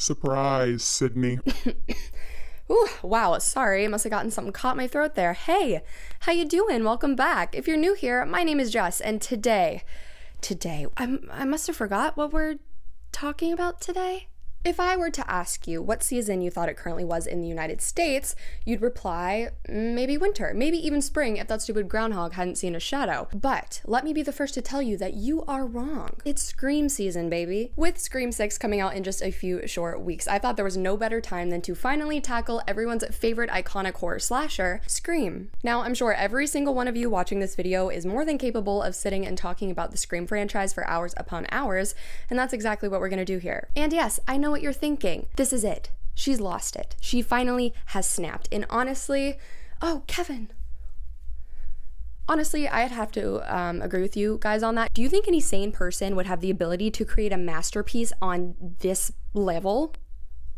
Surprise, Sydney. Ooh, wow, sorry, must have gotten something caught in my throat there. Hey, how you doing? Welcome back. If you're new here, my name is Jess, and today, I must have forgot what we're talking about today. If I were to ask you what season you thought it currently was in the United States, you'd reply, maybe winter, maybe even spring if that stupid groundhog hadn't seen a shadow. But let me be the first to tell you that you are wrong. It's Scream season, baby. With Scream 6 coming out in just a few short weeks, I thought there was no better time than to finally tackle everyone's favorite iconic horror slasher, Scream. Now, I'm sure every single one of you watching this video is more than capable of sitting and talking about the Scream franchise for hours upon hours, and that's exactly what we're gonna do here. And yes, I know what you're thinking. This is it. She's lost it. She finally has snapped. And honestly, oh, Kevin. Honestly, I'd have to agree with you guys on that. Do you think any sane person would have the ability to create a masterpiece on this level?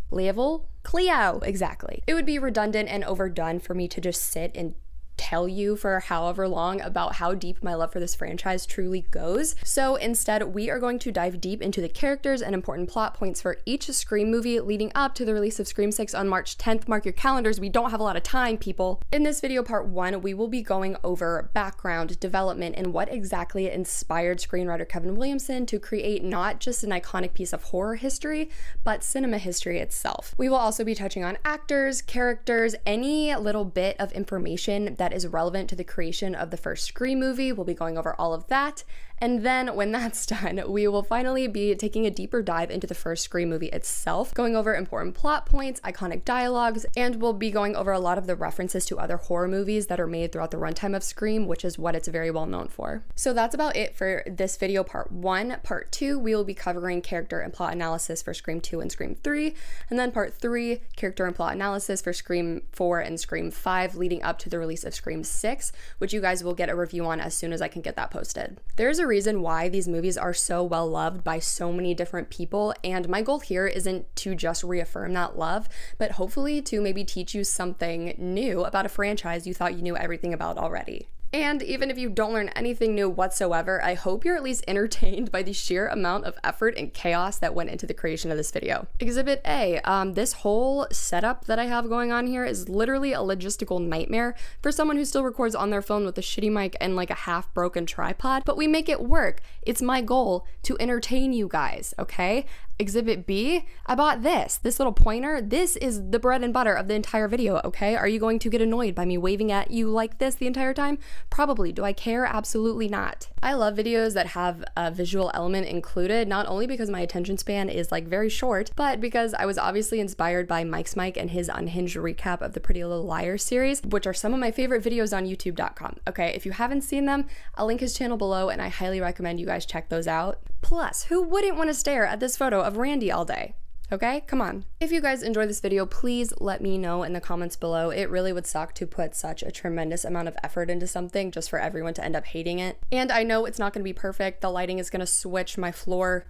Cleo, exactly. It would be redundant and overdone for me to just sit and tell you for however long about how deep my love for this franchise truly goes. So instead, we are going to dive deep into the characters and important plot points for each Scream movie leading up to the release of Scream 6 on March 10th. Mark your calendars, we don't have a lot of time, people. In this video, part 1, we will be going over background, development, and what exactly inspired screenwriter Kevin Williamson to create not just an iconic piece of horror history, but cinema history itself. We will also be touching on actors, characters, any little bit of information that is relevant to the creation of the first Scream movie. We'll be going over all of that. And then when that's done, we will finally be taking a deeper dive into the first Scream movie itself, going over important plot points, iconic dialogues, and we'll be going over a lot of the references to other horror movies that are made throughout the runtime of Scream, which is what it's very well known for. So that's about it for this video, part 1. Part 2, we will be covering character and plot analysis for Scream 2 and Scream 3, and then part 3, character and plot analysis for Scream 4 and Scream 5, leading up to the release of Scream 6, which you guys will get a review on as soon as I can get that posted. There's a reason why these movies are so well loved by so many different people, and my goal here isn't to just reaffirm that love, but hopefully to maybe teach you something new about a franchise you thought you knew everything about already. And even if you don't learn anything new whatsoever, I hope you're at least entertained by the sheer amount of effort and chaos that went into the creation of this video. Exhibit A, this whole setup that I have going on here is literally a logistical nightmare for someone who still records on their phone with a shitty mic and like a half-broken tripod, but we make it work. It's my goal to entertain you guys, okay? Exhibit B, I bought this little pointer. This is the bread and butter of the entire video, okay? Are you going to get annoyed by me waving at you like this the entire time? Probably. Do I care? Absolutely not. I love videos that have a visual element included, not only because my attention span is like very short, but because I was obviously inspired by Mike's Mike and his unhinged recap of the Pretty Little Liars series, which are some of my favorite videos on youtube.com. Okay, if you haven't seen them, I'll link his channel below and I highly recommend you guys check those out. Plus, who wouldn't want to stare at this photo of Randy all day? Okay, come on. If you guys enjoy this video, please let me know in the comments below. It really would suck to put such a tremendous amount of effort into something just for everyone to end up hating it. And I know it's not gonna be perfect. The lighting is gonna switch, my floor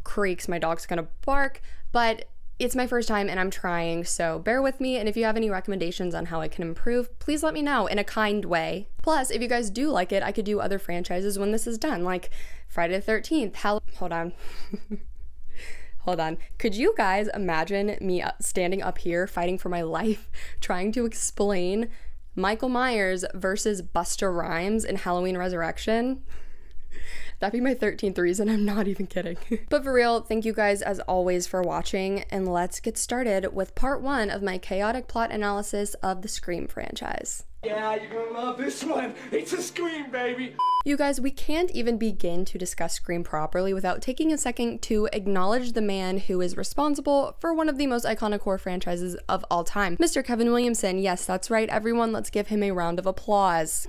creaks, my dog's gonna bark, but it's my first time and I'm trying, so bear with me, and if you have any recommendations on how I can improve, please let me know in a kind way. Plus, if you guys do like it, I could do other franchises when this is done, like Friday the 13th, hold on. Hold on. Could you guys imagine me standing up here fighting for my life, trying to explain Michael Myers versus Busta Rhymes in Halloween Resurrection? That'd be my 13th reason, I'm not even kidding. But for real, thank you guys as always for watching, and let's get started with part 1 of my chaotic plot analysis of the Scream franchise. Yeah, you're gonna love this one. It's a Scream, baby. You guys, we can't even begin to discuss Scream properly without taking a second to acknowledge the man who is responsible for one of the most iconic horror franchises of all time, Mr. Kevin Williamson. Yes, that's right, everyone, let's give him a round of applause.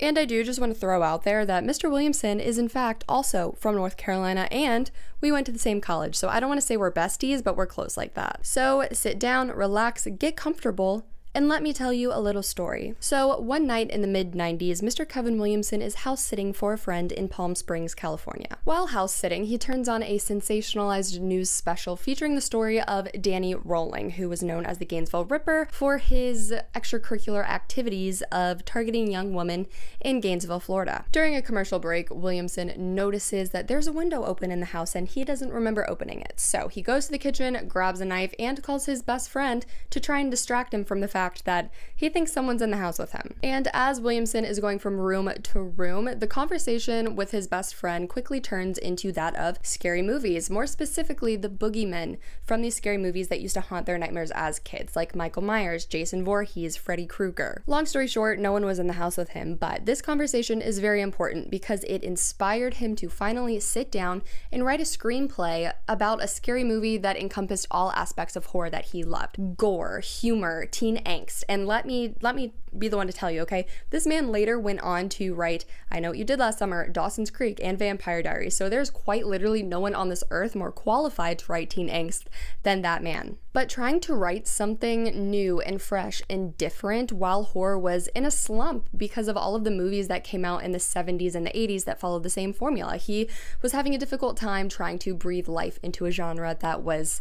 And I do just want to throw out there that Mr. Williamson is in fact also from North Carolina, and we went to the same college, so I don't want to say we're besties, but we're close like that. So sit down, relax, get comfortable, And let me tell you a little story. So one night in the mid-90s, Mr. Kevin Williamson is house sitting for a friend in Palm Springs, California. While house sitting, he turns on a sensationalized news special featuring the story of Danny Rolling, who was known as the Gainesville Ripper for his extracurricular activities of targeting young women in Gainesville, Florida. During a commercial break, Williamson notices that there's a window open in the house and he doesn't remember opening it. So he goes to the kitchen, grabs a knife, and calls his best friend to try and distract him from the fact that he thinks someone's in the house with him. And as Williamson is going from room to room, the conversation with his best friend quickly turns into that of scary movies, more specifically the boogeymen from these scary movies that used to haunt their nightmares as kids, like Michael Myers, Jason Voorhees, Freddy Krueger. Long story short, no one was in the house with him, but this conversation is very important because it inspired him to finally sit down and write a screenplay about a scary movie that encompassed all aspects of horror that he loved: gore, humor, teen angst. And let me be the one to tell you, okay? This man later went on to write I Know What You Did Last Summer, Dawson's Creek, and Vampire Diaries. So there's quite literally no one on this earth more qualified to write teen angst than that man. But trying to write something new and fresh and different while horror was in a slump because of all of the movies that came out in the 70s and the 80s that followed the same formula, he was having a difficult time trying to breathe life into a genre that was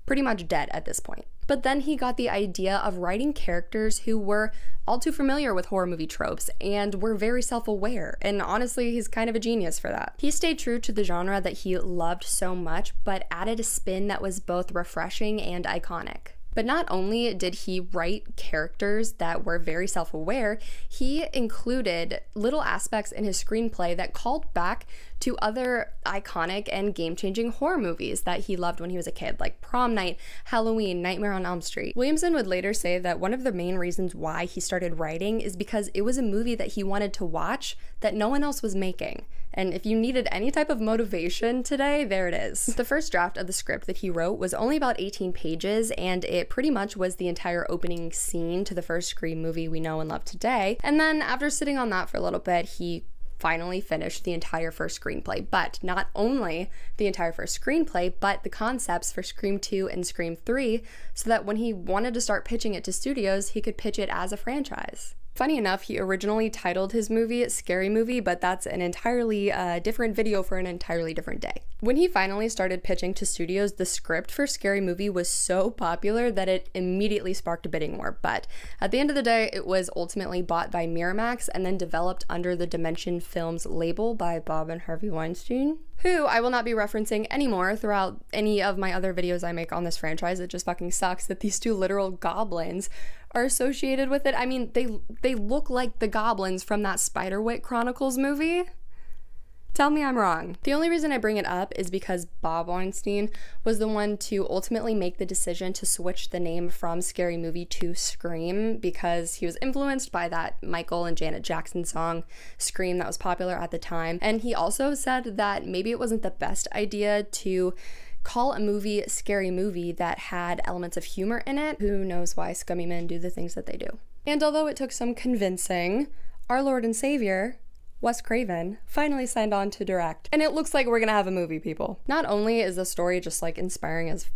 pretty much dead at this point. But then he got the idea of writing characters who were all too familiar with horror movie tropes and were very self-aware, and honestly, he's kind of a genius for that. He stayed true to the genre that he loved so much, but added a spin that was both refreshing and iconic. But not only did he write characters that were very self-aware, he included little aspects in his screenplay that called back to other iconic and game-changing horror movies that he loved when he was a kid, like Prom Night, Halloween, Nightmare on Elm Street. Williamson would later say that one of the main reasons why he started writing is because it was a movie that he wanted to watch that no one else was making. And if you needed any type of motivation today, there it is. The first draft of the script that he wrote was only about 18 pages, and it pretty much was the entire opening scene to the first Scream movie we know and love today. And then after sitting on that for a little bit, he finally finished the entire first screenplay. But not only the entire first screenplay, but the concepts for Scream 2 and Scream 3, so that when he wanted to start pitching it to studios, he could pitch it as a franchise. Funny enough, he originally titled his movie Scary Movie, but that's an entirely different video for an entirely different day. When he finally started pitching to studios, the script for Scary Movie was so popular that it immediately sparked a bidding war. But at the end of the day, it was ultimately bought by Miramax and then developed under the Dimension Films label by Bob and Harvey Weinstein, who I will not be referencing anymore throughout any of my other videos I make on this franchise. It just fucking sucks that these two literal goblins are associated with it. I mean, they look like the goblins from that Spiderwick Chronicles movie. Tell me I'm wrong. The only reason I bring it up is because Bob Weinstein was the one to ultimately make the decision to switch the name from Scary Movie to Scream, because he was influenced by that Michael and Janet Jackson song Scream that was popular at the time. And he also said that maybe it wasn't the best idea to call a movie Scary Movie that had elements of humor in it. Who knows why scummy men do the things that they do. And although it took some convincing, our Lord and Savior, Wes Craven, finally signed on to direct. And it looks like we're gonna have a movie, people. Not only is the story just like inspiring as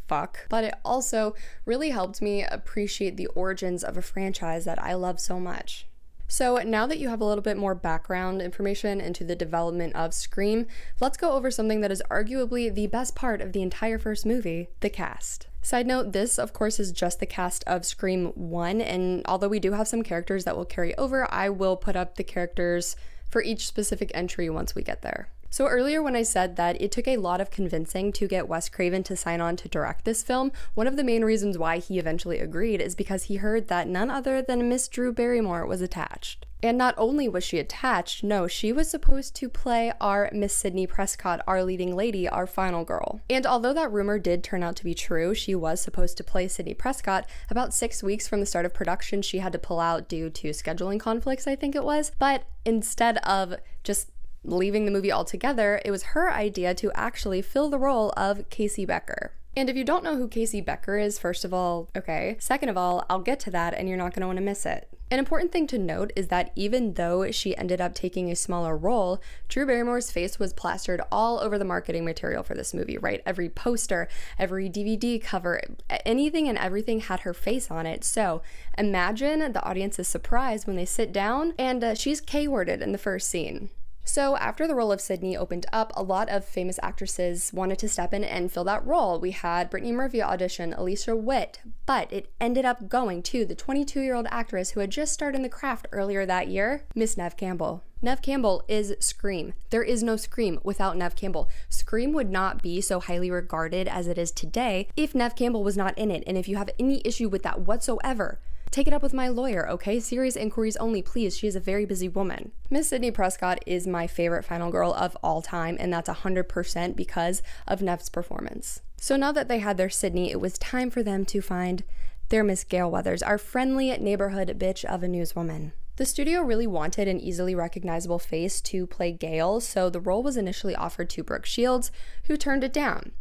fuck, but it also really helped me appreciate the origins of a franchise that I love so much. So now that you have a little bit more background information into the development of Scream, let's go over something that is arguably the best part of the entire first movie, the cast. Side note, this of course is just the cast of Scream 1, and although we do have some characters that will carry over, I will put up the characters for each specific entry once we get there. So earlier when I said that it took a lot of convincing to get Wes Craven to sign on to direct this film, one of the main reasons why he eventually agreed is because he heard that none other than Miss Drew Barrymore was attached. And not only was she attached, no, she was supposed to play our Miss Sydney Prescott, our leading lady, our final girl. And although that rumor did turn out to be true, she was supposed to play Sydney Prescott, about 6 weeks from the start of production, she had to pull out due to scheduling conflicts, I think it was. But instead of just leaving the movie altogether, it was her idea to actually fill the role of Casey Becker. And if you don't know who Casey Becker is, first of all, okay. Second of all, I'll get to that and you're not going to want to miss it. An important thing to note is that even though she ended up taking a smaller role, Drew Barrymore's face was plastered all over the marketing material for this movie, right? Every poster, every DVD cover, anything and everything had her face on it. So imagine the audience's surprise when they sit down and she's K-worded in the first scene. So after the role of Sydney opened up, a lot of famous actresses wanted to step in and fill that role. We had Brittany Murphy audition, Alicia Witt, but it ended up going to the 22-year-old actress who had just started in the craft earlier that year, Miss Neve Campbell. Neve Campbell is Scream. There is no Scream without Neve Campbell. Scream would not be so highly regarded as it is today if Neve Campbell was not in it. And if you have any issue with that whatsoever, take it up with my lawyer, okay? Serious inquiries only, please. She is a very busy woman. Miss Sidney Prescott is my favorite final girl of all time, and that's 100% because of Neve's performance. So now that they had their Sydney, it was time for them to find their Miss Gale Weathers, our friendly neighborhood bitch of a newswoman. The studio really wanted an easily recognizable face to play Gale, so the role was initially offered to Brooke Shields, who turned it down.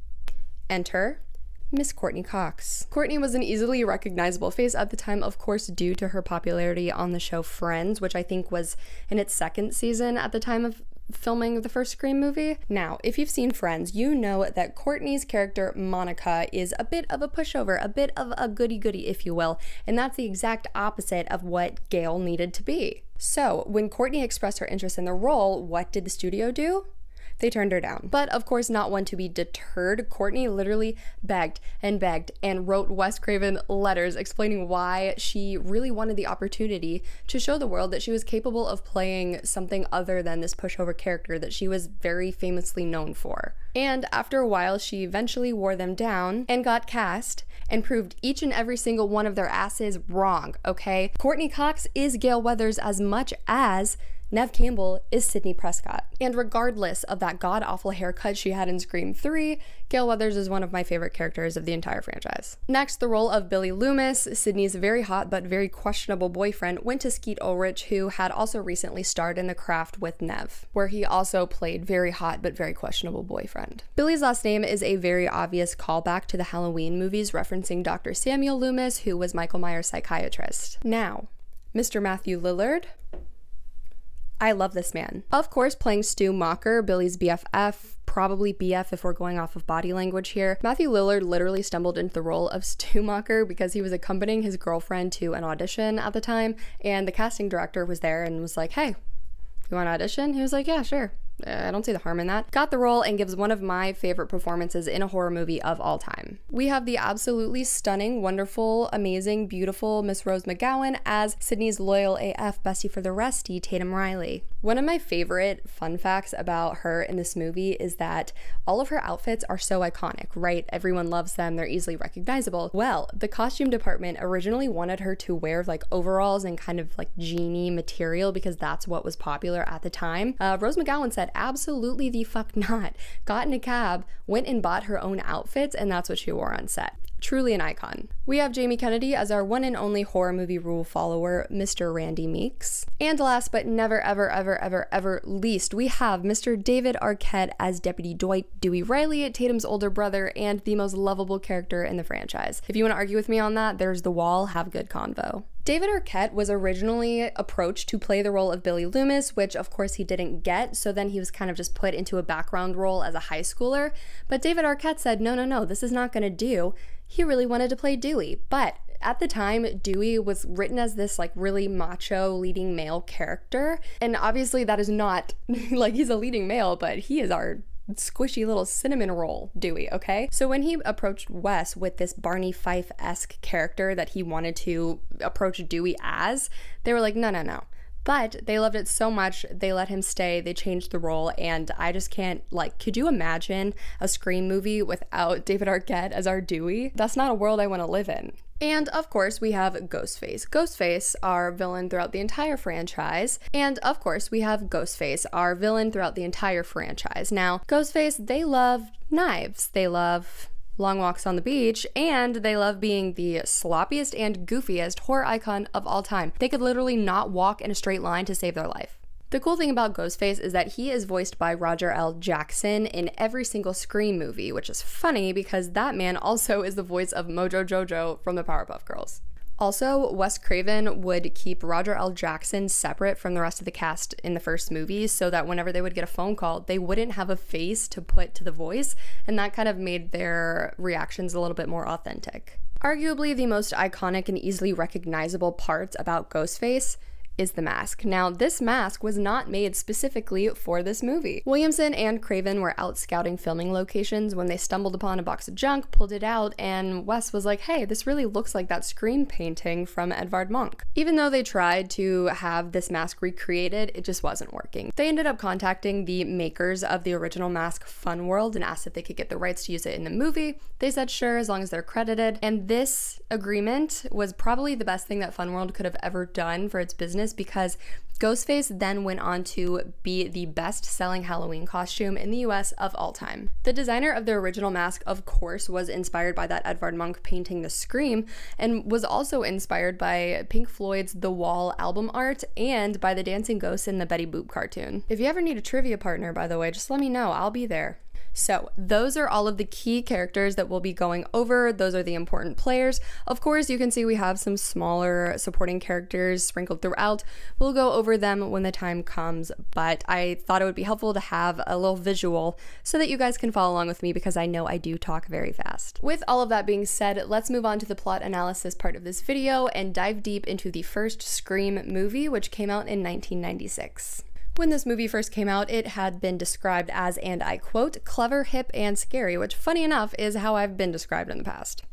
Enter Miss Courtney Cox. Courtney was an easily recognizable face at the time, of course, due to her popularity on the show Friends, which I think was in its second season at the time of filming the first Scream movie. Now, if you've seen Friends, you know that Courtney's character, Monica, is a bit of a pushover, a bit of a goody-goody, if you will, and that's the exact opposite of what Gale needed to be. So, when Courtney expressed her interest in the role, what did the studio do? They turned her down. But of course, not one to be deterred, Courtney literally begged and wrote Wes Craven letters explaining why she really wanted the opportunity to show the world that she was capable of playing something other than this pushover character that she was very famously known for. And after a while, she eventually wore them down and got cast and proved each and every single one of their asses wrong, okay? Courtney Cox is Gale Weathers as much as Neve Campbell is Sidney Prescott. And regardless of that god-awful haircut she had in Scream 3, Gale Weathers is one of my favorite characters of the entire franchise. Next, the role of Billy Loomis, Sidney's very hot but very questionable boyfriend, went to Skeet Ulrich, who had also recently starred in The Craft with Neve, where he also played very hot but very questionable boyfriend. Billy's last name is a very obvious callback to the Halloween movies, referencing Dr. Samuel Loomis, who was Michael Myers' psychiatrist. Now, Mr. Matthew Lillard. I love this man. Of course, playing Stu Macher, Billy's BFF, probably BF if we're going off of body language here. Matthew Lillard literally stumbled into the role of Stu Macher because he was accompanying his girlfriend to an audition at the time, and the casting director was there and was like, hey, you want to audition? He was like, yeah, sure. I don't see the harm in that. Got the role and gives one of my favorite performances in a horror movie of all time. We have the absolutely stunning, wonderful, amazing, beautiful Miss Rose McGowan as Sydney's loyal AF bestie for the restie, Tatum Riley. One of my favorite fun facts about her in this movie is that all of her outfits are so iconic, right? Everyone loves them, they're easily recognizable. Well, the costume department originally wanted her to wear like overalls and kind of like jeany material because that's what was popular at the time. Rose McGowan said, absolutely the fuck not. Got in a cab, went and bought her own outfits, and that's what she wore on set. Truly an icon. We have Jamie Kennedy as our one and only horror movie rule follower, Mr. Randy Meeks. And last but never ever least, we have Mr. David Arquette as Deputy Dwight Dewey Riley, Tatum's older brother and the most lovable character in the franchise. If you want to argue with me on that, there's the wall. Have a good convo. David Arquette was originally approached to play the role of Billy Loomis, which of course he didn't get, so then he was kind of just put into a background role as a high schooler. But David Arquette said, no, this is not gonna do. He really wanted to play Dewey, but at the time, Dewey was written as this like really macho leading male character, and obviously that is not like he's a leading male, but he is our squishy little cinnamon roll Dewey, okay? So when he approached Wes with this Barney Fife-esque character that he wanted to approach Dewey as, they were like, no. But they loved it so much, they let him stay, they changed the role, and I just can't, like, could you imagine a Scream movie without David Arquette as our Dewey? That's not a world I want to live in. And of course, we have Ghostface. Ghostface, our villain throughout the entire franchise. And of course, we have Ghostface, our villain throughout the entire franchise. Now, Ghostface, they love knives. They love long walks on the beach, and they love being the sloppiest and goofiest horror icon of all time. They could literally not walk in a straight line to save their life. The cool thing about Ghostface is that he is voiced by Roger L. Jackson in every single Scream movie, which is funny because that man also is the voice of Mojo Jojo from the Powerpuff Girls. Also, Wes Craven would keep Roger L. Jackson separate from the rest of the cast in the first movie so that whenever they would get a phone call, they wouldn't have a face to put to the voice, and that kind of made their reactions a little bit more authentic. Arguably, the most iconic and easily recognizable part about Ghostface is the mask. Now, this mask was not made specifically for this movie. Williamson and Craven were out scouting filming locations when they stumbled upon a box of junk, pulled it out, and Wes was like, hey, this really looks like that Scream painting from Edvard Munch. Even though they tried to have this mask recreated, it just wasn't working. They ended up contacting the makers of the original mask, Fun World, and asked if they could get the rights to use it in the movie. They said sure, as long as they're credited. And this agreement was probably the best thing that Fun World could have ever done for its business, because Ghostface then went on to be the best-selling Halloween costume in the US of all time. The designer of the original mask, of course, was inspired by that Edvard Munch painting The Scream, and was also inspired by Pink Floyd's The Wall album art and by the dancing ghosts in the Betty Boop cartoon. If you ever need a trivia partner, by the way, just let me know, I'll be there. So those are all of the key characters that we'll be going over. Those are the important players. Of course, you can see we have some smaller supporting characters sprinkled throughout. We'll go over them when the time comes, but I thought it would be helpful to have a little visual so that you guys can follow along with me, because I know I do talk very fast. With all of that being said, let's move on to the plot analysis part of this video and dive deep into the first Scream movie, which came out in 1996. When this movie first came out, it had been described as, and I quote, clever, hip, and scary, which, funny enough, is how I've been described in the past.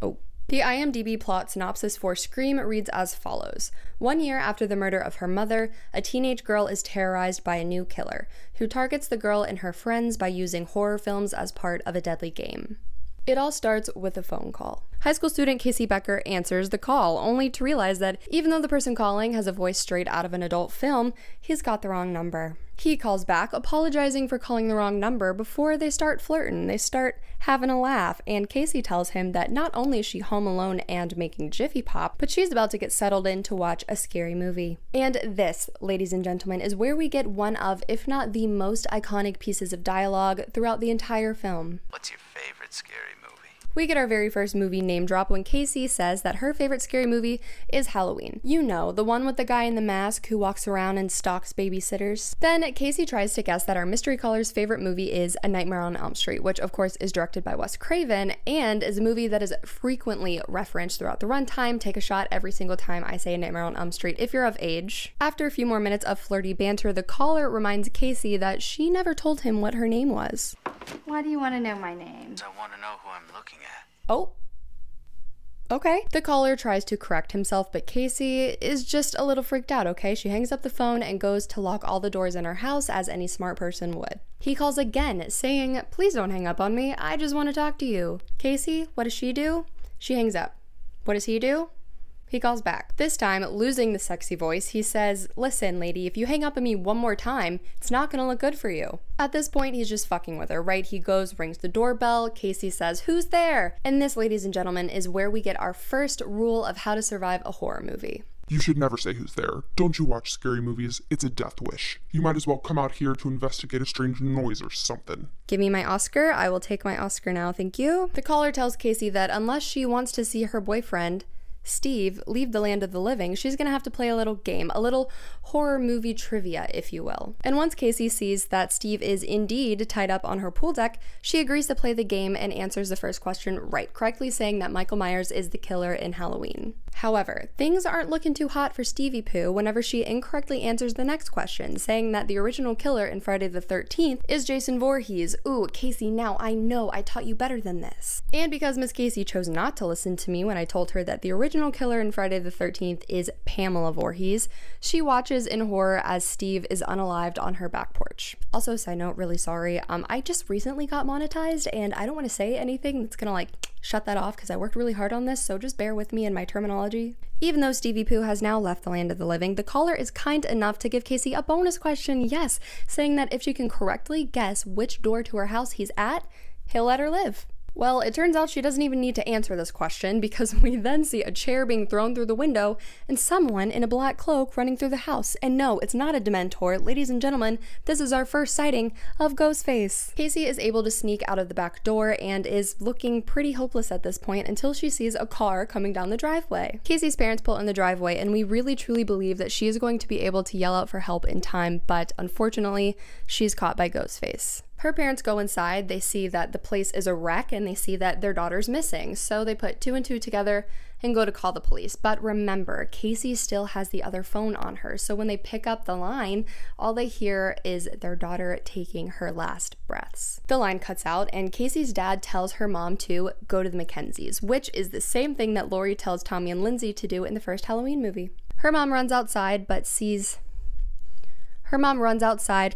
Oh. The IMDb plot synopsis for Scream reads as follows. 1 year after the murder of her mother, a teenage girl is terrorized by a new killer, who targets the girl and her friends by using horror films as part of a deadly game. It all starts with a phone call. High school student Casey Becker answers the call, only to realize that even though the person calling has a voice straight out of an adult film, he's got the wrong number. He calls back, apologizing for calling the wrong number before they start flirting. They start having a laugh, and Casey tells him that not only is she home alone and making Jiffy Pop, but she's about to get settled in to watch a scary movie. And this, ladies and gentlemen, is where we get one of, if not the most iconic pieces of dialogue throughout the entire film. What's your favorite scary movie? We get our very first movie name drop when Casey says that her favorite scary movie is Halloween. You know, the one with the guy in the mask who walks around and stalks babysitters. Then Casey tries to guess that our mystery caller's favorite movie is A Nightmare on Elm Street, which of course is directed by Wes Craven and is a movie that is frequently referenced throughout the runtime. Take a shot every single time I say A Nightmare on Elm Street if you're of age. After a few more minutes of flirty banter, the caller reminds Casey that she never told him what her name was. Why do you want to know my name? I want to know who I'm looking at. Oh. Okay. The caller tries to correct himself, but Casey is just a little freaked out, okay? She hangs up the phone and goes to lock all the doors in her house as any smart person would. He calls again, saying, please don't hang up on me, I just want to talk to you. Casey, what does she do? She hangs up. What does he do? He calls back. This time, losing the sexy voice, he says, listen, lady, if you hang up on me one more time, it's not gonna look good for you. At this point, he's just fucking with her, right? He goes, rings the doorbell, Casey says, who's there? And this, ladies and gentlemen, is where we get our first rule of how to survive a horror movie. You should never say who's there. Don't you watch scary movies? It's a death wish. You might as well come out here to investigate a strange noise or something. Give me my Oscar. I will take my Oscar now, thank you. The caller tells Casey that unless she wants to see her boyfriend, Steve, leave the land of the living, she's gonna have to play a little game, a little horror movie trivia, if you will. And once Casey sees that Steve is indeed tied up on her pool deck, she agrees to play the game and answers the first question right, correctly saying that Michael Myers is the killer in Halloween. However, things aren't looking too hot for Stevie Pooh whenever she incorrectly answers the next question, saying that the original killer in Friday the 13th is Jason Voorhees. Ooh, Casey, now I know I taught you better than this. And because Miss Casey chose not to listen to me when I told her that the original killer in Friday the 13th is Pamela Voorhees, she watches in horror as Steve is unalived on her back porch. Also, side note, really sorry, I just recently got monetized and I don't want to say anything that's gonna shut that off because I worked really hard on this, so just bear with me in my terminology. Even though Stevie Pooh has now left the land of the living, the caller is kind enough to give Casey a bonus question, yes, saying that if she can correctly guess which door to her house he's at, he'll let her live. Well, it turns out she doesn't even need to answer this question because we then see a chair being thrown through the window and someone in a black cloak running through the house. And no, it's not a Dementor. Ladies and gentlemen, this is our first sighting of Ghostface. Casey is able to sneak out of the back door and is looking pretty hopeless at this point until she sees a car coming down the driveway. Casey's parents pull in the driveway and we really truly believe that she is going to be able to yell out for help in time, but unfortunately, she's caught by Ghostface. Her parents go inside, they see that the place is a wreck, and they see that their daughter's missing, so they put 2 and 2 together and go to call the police. But remember, Casey still has the other phone on her, so when they pick up the line, all they hear is their daughter taking her last breaths. The line cuts out, and Casey's dad tells her mom to go to the Mackenzies, which is the same thing that Laurie tells Tommy and Lindsay to do in the first Halloween movie. Her mom runs outside,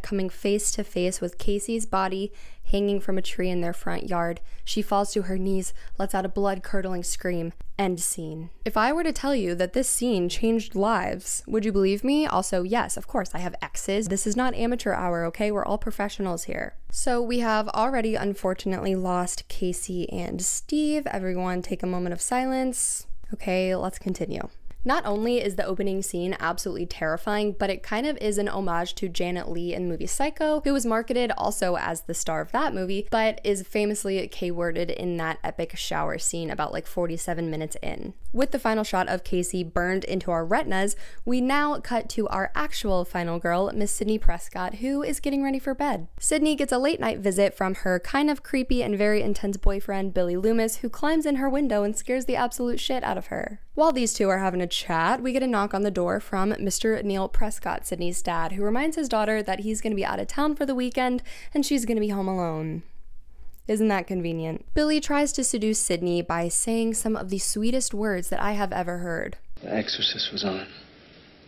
coming face to face with Casey's body hanging from a tree in their front yard. She falls to her knees, lets out a blood-curdling scream. End scene. If I were to tell you that this scene changed lives, would you believe me? Also, yes, of course, I have exes. This is not amateur hour, okay? We're all professionals here. So we have already unfortunately lost Casey and Steve. Everyone take a moment of silence. Okay, let's continue. Not only is the opening scene absolutely terrifying, but it kind of is an homage to Janet Leigh in the movie Psycho, who was marketed also as the star of that movie, but is famously K-worded in that epic shower scene about like 47 minutes in. With the final shot of Casey burned into our retinas, we now cut to our actual final girl, Miss Sydney Prescott, who is getting ready for bed. Sydney gets a late night visit from her kind of creepy and very intense boyfriend, Billy Loomis, who climbs in her window and scares the absolute shit out of her. While these two are having a chat, we get a knock on the door from Mr. Neil Prescott, Sydney's dad, who reminds his daughter that he's going to be out of town for the weekend and she's going to be home alone. Isn't that convenient? Billy tries to seduce Sydney by saying some of the sweetest words that I have ever heard. The Exorcist was on.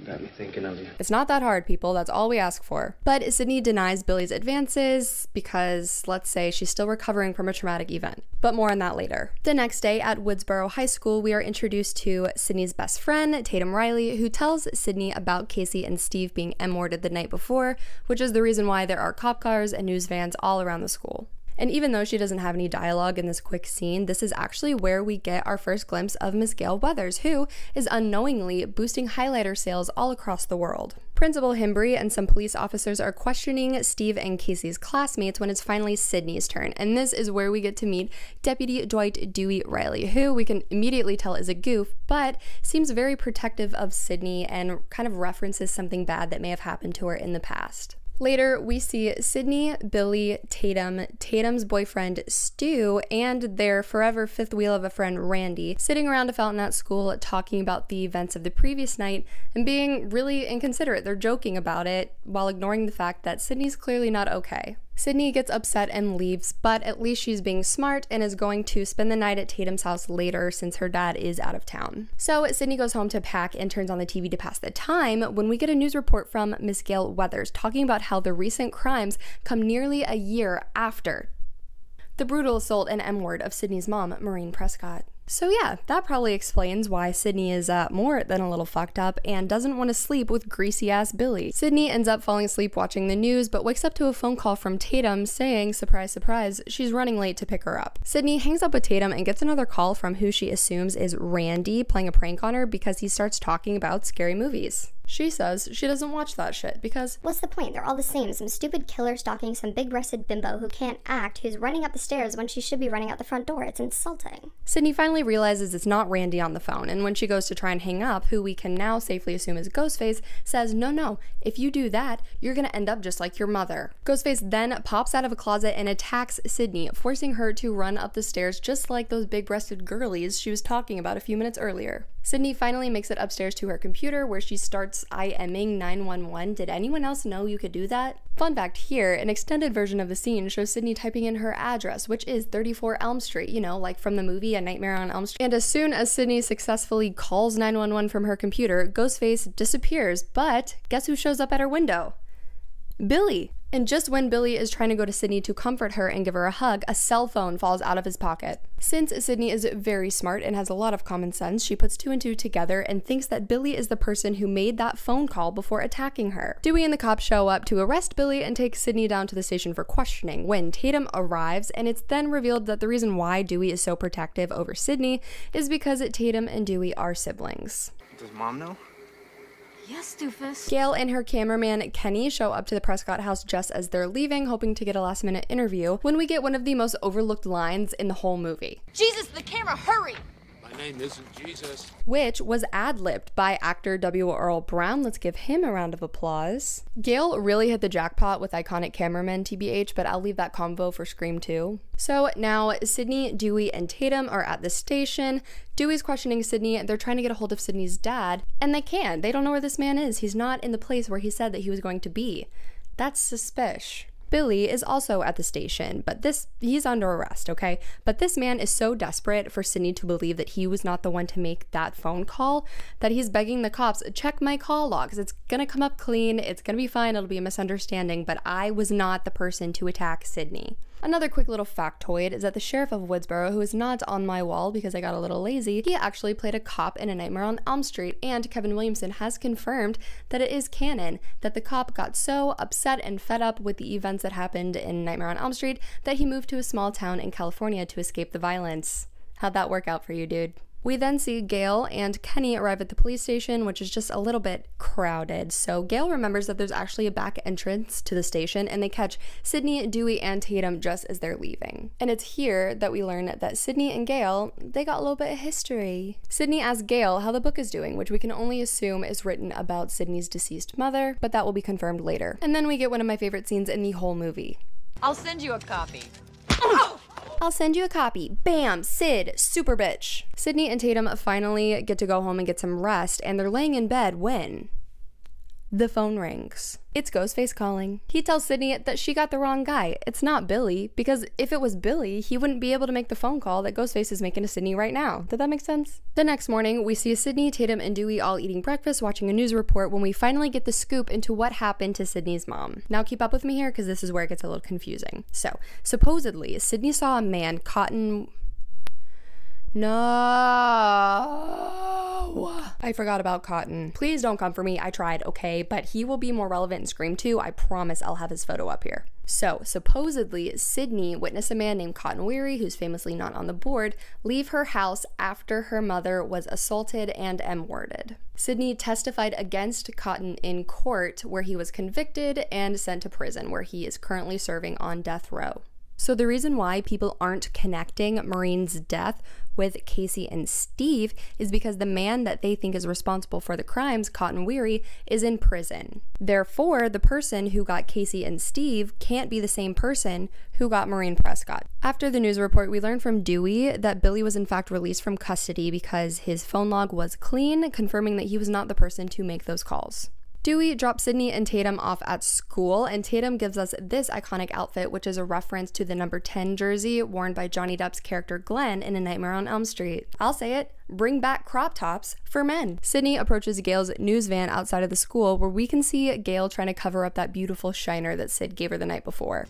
Got me thinking of you. It's not that hard, people. That's all we ask for. But Sydney denies Billy's advances because, let's say, she's still recovering from a traumatic event. But more on that later. The next day at Woodsboro High School, we are introduced to Sydney's best friend, Tatum Riley, who tells Sydney about Casey and Steve being M-worded the night before, which is the reason why there are cop cars and news vans all around the school. And even though she doesn't have any dialogue in this quick scene, this is actually where we get our first glimpse of Miss Gail Weathers, who is unknowingly boosting highlighter sales all across the world. Principal Himbry and some police officers are questioning Steve and Casey's classmates when it's finally Sydney's turn, and this is where we get to meet Deputy Dwight Dewey Riley, who we can immediately tell is a goof, but seems very protective of Sydney and kind of references something bad that may have happened to her in the past. Later, we see Sydney, Billy, Tatum, Tatum's boyfriend Stu, and their forever fifth wheel of a friend Randy sitting around a fountain at school talking about the events of the previous night and being really inconsiderate. They're joking about it while ignoring the fact that Sydney's clearly not okay. Sydney gets upset and leaves, but at least she's being smart and is going to spend the night at Tatum's house later since her dad is out of town. So Sydney goes home to pack and turns on the TV to pass the time when we get a news report from Miss Gail Weathers talking about how the recent crimes come nearly a year after the brutal assault and M-word of Sydney's mom, Maureen Prescott. So yeah, that probably explains why Sydney is more than a little fucked up and doesn't want to sleep with greasy-ass Billy. Sydney ends up falling asleep watching the news, but wakes up to a phone call from Tatum saying, surprise, surprise, she's running late to pick her up. Sydney hangs up with Tatum and gets another call from who she assumes is Randy playing a prank on her because he starts talking about scary movies. She says she doesn't watch that shit because what's the point? They're all the same. Some stupid killer stalking some big-breasted bimbo who can't act, who's running up the stairs when she should be running out the front door. It's insulting. Sydney finally realizes it's not Randy on the phone, and when she goes to try and hang up, who we can now safely assume is Ghostface, says, no, if you do that, you're gonna end up just like your mother. Ghostface then pops out of a closet and attacks Sydney, forcing her to run up the stairs just like those big-breasted girlies she was talking about a few minutes earlier. Sydney finally makes it upstairs to her computer where she starts IMing 911. Did anyone else know you could do that? Fun fact here, an extended version of the scene shows Sydney typing in her address, which is 34 Elm Street, you know, like from the movie A Nightmare on Elm Street. And as soon as Sydney successfully calls 911 from her computer, Ghostface disappears, but guess who shows up at her window? Billy. And just when Billy is trying to go to Sydney to comfort her and give her a hug, a cell phone falls out of his pocket. Since Sydney is very smart and has a lot of common sense, she puts two and two together and thinks that Billy is the person who made that phone call before attacking her. Dewey and the cops show up to arrest Billy and take Sydney down to the station for questioning when Tatum arrives, and it's then revealed that the reason why Dewey is so protective over Sydney is because Tatum and Dewey are siblings. Does Mom know? Yes, doofus. Gail and her cameraman Kenny show up to the Prescott house just as they're leaving, hoping to get a last-minute interview, when we get one of the most overlooked lines in the whole movie. Jesus, the camera, hurry! My name isn't Jesus. Which was ad-libbed by actor W. Earl Brown. Let's give him a round of applause. Gail really hit the jackpot with iconic cameramen, TBH, but I'll leave that convo for Scream 2. So now Sydney, Dewey, and Tatum are at the station. Dewey's questioning Sydney. They're trying to get a hold of Sydney's dad, and they can't. They don't know where this man is. He's not in the place where he said that he was going to be. That's suspicious. Billy is also at the station, but he's under arrest, okay? But this man is so desperate for Sydney to believe that he was not the one to make that phone call that he's begging the cops, check my call logs. It's gonna come up clean. It's gonna be fine. It'll be a misunderstanding, but I was not the person to attack Sydney. Another quick little factoid is that the sheriff of Woodsboro, who is not on my wall because I got a little lazy, he actually played a cop in A Nightmare on Elm Street, and Kevin Williamson has confirmed that it is canon that the cop got so upset and fed up with the events that happened in Nightmare on Elm Street that he moved to a small town in California to escape the violence. How'd that work out for you, dude? We then see Gail and Kenny arrive at the police station, which is just a little bit crowded. So Gail remembers that there's actually a back entrance to the station, and they catch Sydney, Dewey, and Tatum just as they're leaving. And it's here that we learn that Sydney and Gail, they got a little bit of history. Sydney asks Gail how the book is doing, which we can only assume is written about Sydney's deceased mother, but that will be confirmed later. And then we get one of my favorite scenes in the whole movie. I'll send you a copy. I'll send you a copy. Bam! Sid, super bitch. Sydney and Tatum finally get to go home and get some rest, and they're laying in bed when the phone rings. It's Ghostface calling. He tells Sydney that she got the wrong guy. It's not Billy, because if it was Billy, he wouldn't be able to make the phone call that Ghostface is making to Sydney right now. Did that make sense? The next morning, we see Sydney, Tatum, and Dewey all eating breakfast, watching a news report when we finally get the scoop into what happened to Sydney's mom. Now keep up with me here, because this is where it gets a little confusing. So, supposedly, Sydney saw a man caught in... No, I forgot about Cotton. Please don't come for me. I tried, okay? But he will be more relevant in Scream 2. I promise I'll have his photo up here. So, supposedly, Sydney witnessed a man named Cotton Weary, who's famously not on the board, leave her house after her mother was assaulted and M-worded. Sydney testified against Cotton in court, where he was convicted and sent to prison, where he is currently serving on death row. So the reason why people aren't connecting Maureen's death with Casey and Steve is because the man that they think is responsible for the crimes, Cotton Weary, is in prison. Therefore, the person who got Casey and Steve can't be the same person who got Maureen Prescott. After the news report, we learned from Dewey that Billy was in fact released from custody because his phone log was clean, confirming that he was not the person to make those calls. Dewey drops Sydney and Tatum off at school, and Tatum gives us this iconic outfit, which is a reference to the number 10 jersey worn by Johnny Depp's character Glenn in A Nightmare on Elm Street. I'll say it, bring back crop tops for men. Sydney approaches Gail's news van outside of the school, where we can see Gail trying to cover up that beautiful shiner that Sid gave her the night before.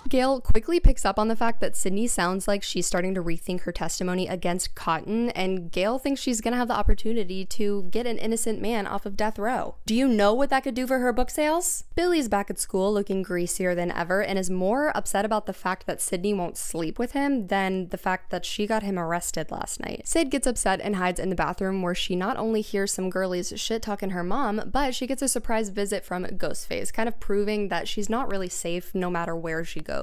Gail quickly picks up on the fact that Sydney sounds like she's starting to rethink her testimony against Cotton, and Gail thinks she's gonna have the opportunity to get an innocent man off of death row. Do you know what that could do for her book sales? Billy's back at school looking greasier than ever and is more upset about the fact that Sydney won't sleep with him than the fact that she got him arrested last night. Sid gets upset and hides in the bathroom, where she not only hears some girlies shit-talking her mom, but she gets a surprise visit from Ghostface, kind of proving that she's not really safe no matter where she goes.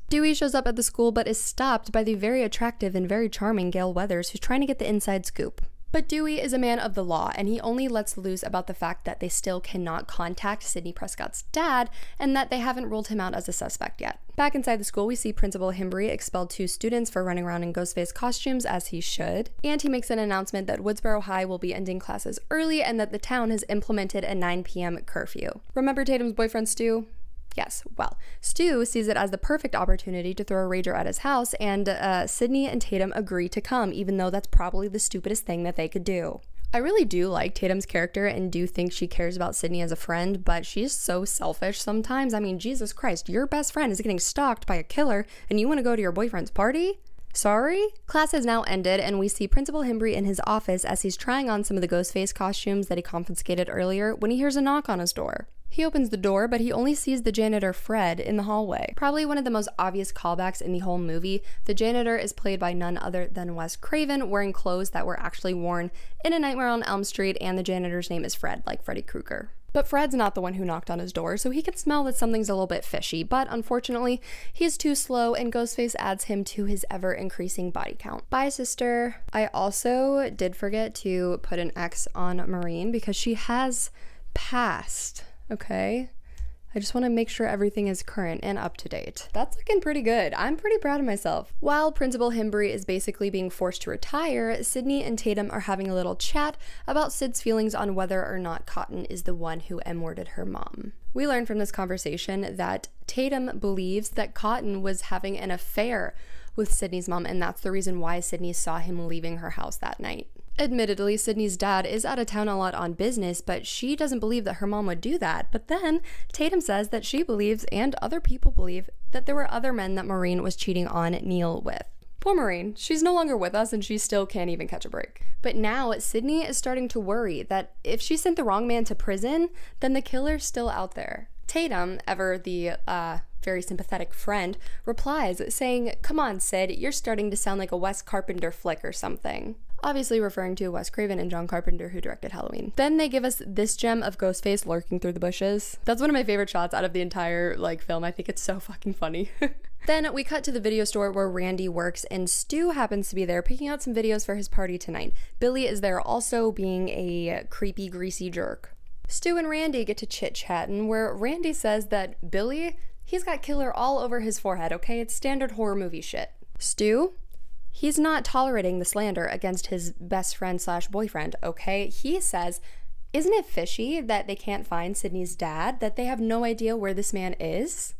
Dewey shows up at the school but is stopped by the very attractive and very charming Gail Weathers, who's trying to get the inside scoop. But Dewey is a man of the law, and he only lets loose about the fact that they still cannot contact Sydney Prescott's dad, and that they haven't ruled him out as a suspect yet. Back inside the school, we see Principal Himbry expelled 2 students for running around in Ghostface costumes, as he should, and he makes an announcement that Woodsboro High will be ending classes early and that the town has implemented a 9 p.m. curfew. Remember Tatum's boyfriend Stu? Yes, well, Stu sees it as the perfect opportunity to throw a rager at his house, and Sydney and Tatum agree to come, even though that's probably the stupidest thing that they could do. I really do like Tatum's character and do think she cares about Sydney as a friend, but she's so selfish sometimes. I mean, Jesus Christ, your best friend is getting stalked by a killer and you want to go to your boyfriend's party? Sorry? Class has now ended and we see Principal Himbry in his office as he's trying on some of the Ghostface costumes that he confiscated earlier when he hears a knock on his door. He opens the door, but he only sees the janitor Fred in the hallway. Probably one of the most obvious callbacks in the whole movie. The janitor is played by none other than Wes Craven, wearing clothes that were actually worn in A Nightmare on Elm Street, and the janitor's name is Fred, like Freddy Krueger. But Fred's not the one who knocked on his door, so he can smell that something's a little bit fishy, but unfortunately, he's too slow and Ghostface adds him to his ever-increasing body count. Bye, sister. I also did forget to put an X on Maureen because she has passed. Okay, I just want to make sure everything is current and up to date. That's looking pretty good. I'm pretty proud of myself. While Principal Himbry is basically being forced to retire, Sydney and Tatum are having a little chat about Sid's feelings on whether or not Cotton is the one who M-worded her mom. We learn from this conversation that Tatum believes that Cotton was having an affair with Sydney's mom, and that's the reason why Sydney saw him leaving her house that night. Admittedly, Sydney's dad is out of town a lot on business, but she doesn't believe that her mom would do that. But then Tatum says that she believes, and other people believe, that there were other men that Maureen was cheating on Neil with. Poor Maureen, she's no longer with us and she still can't even catch a break. But now Sydney is starting to worry that if she sent the wrong man to prison, then the killer's still out there. Tatum, ever the very sympathetic friend, replies saying, "Come on, Sid, you're starting to sound like a Wes Carpenter flick or something." Obviously referring to Wes Craven and John Carpenter, who directed Halloween. Then they give us this gem of Ghostface lurking through the bushes. That's one of my favorite shots out of the entire film. I think it's so fucking funny. Then we cut to the video store where Randy works and Stu happens to be there picking out some videos for his party tonight. Billy is there also being a creepy, greasy jerk. Stu and Randy get to chit-chatting where Randy says that Billy, he's got killer all over his forehead, okay? It's standard horror movie shit. Stu? He's not tolerating the slander against his best friend slash boyfriend, okay? He says, isn't it fishy that they can't find Sydney's dad, that they have no idea where this man is?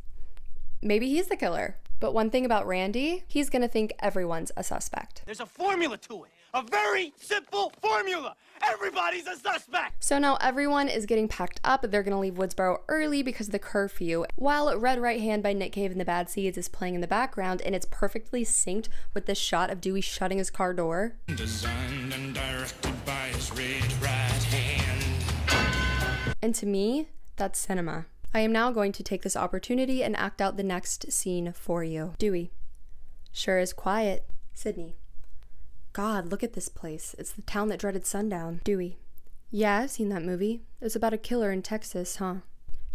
Maybe he's the killer. But one thing about Randy, he's gonna think everyone's a suspect. There's a formula to it. A very simple formula. Everybody's a suspect. So now everyone is getting packed up. They're gonna leave Woodsboro early because of the curfew. While Red Right Hand by Nick Cave and the Bad Seeds is playing in the background, and it's perfectly synced with this shot of Dewey shutting his car door. Designed and directed by his red right hand. And to me, that's cinema. I am now going to take this opportunity and act out the next scene for you. Dewey. Sure is quiet. Sydney. God, look at this place. It's the town that dreaded sundown. Dewey. Yeah, I've seen that movie. It's about a killer in Texas, huh?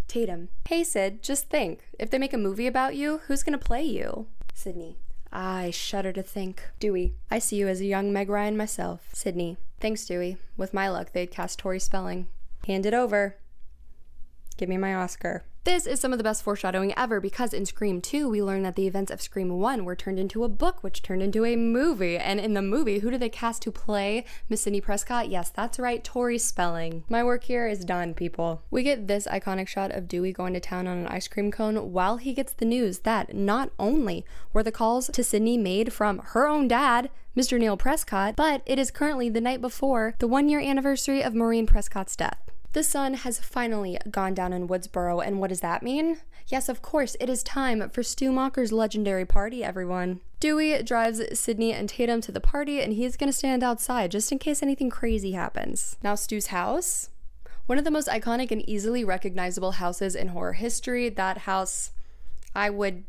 Tatum. Hey, Sid, just think. If they make a movie about you, who's gonna play you? Sydney. I shudder to think. Dewey. I see you as a young Meg Ryan myself. Sydney. Thanks, Dewey. With my luck, they'd cast Tori Spelling. Hand it over. Give me my Oscar. This is some of the best foreshadowing ever because in Scream 2, we learn that the events of Scream 1 were turned into a book, which turned into a movie. And in the movie, who did they cast to play Miss Sidney Prescott? Yes, that's right, Tori Spelling. My work here is done, people. We get this iconic shot of Dewey going to town on an ice cream cone while he gets the news that not only were the calls to Sydney made from her own dad, Mr. Neil Prescott, but it is currently the night before the 1-year anniversary of Maureen Prescott's death. The sun has finally gone down in Woodsboro, and what does that mean? Yes, of course, it is time for Stu Macher's legendary party, everyone. Dewey drives Sydney and Tatum to the party, and he's gonna stand outside just in case anything crazy happens. Now, Stu's house? One of the most iconic and easily recognizable houses in horror history. That house, I don't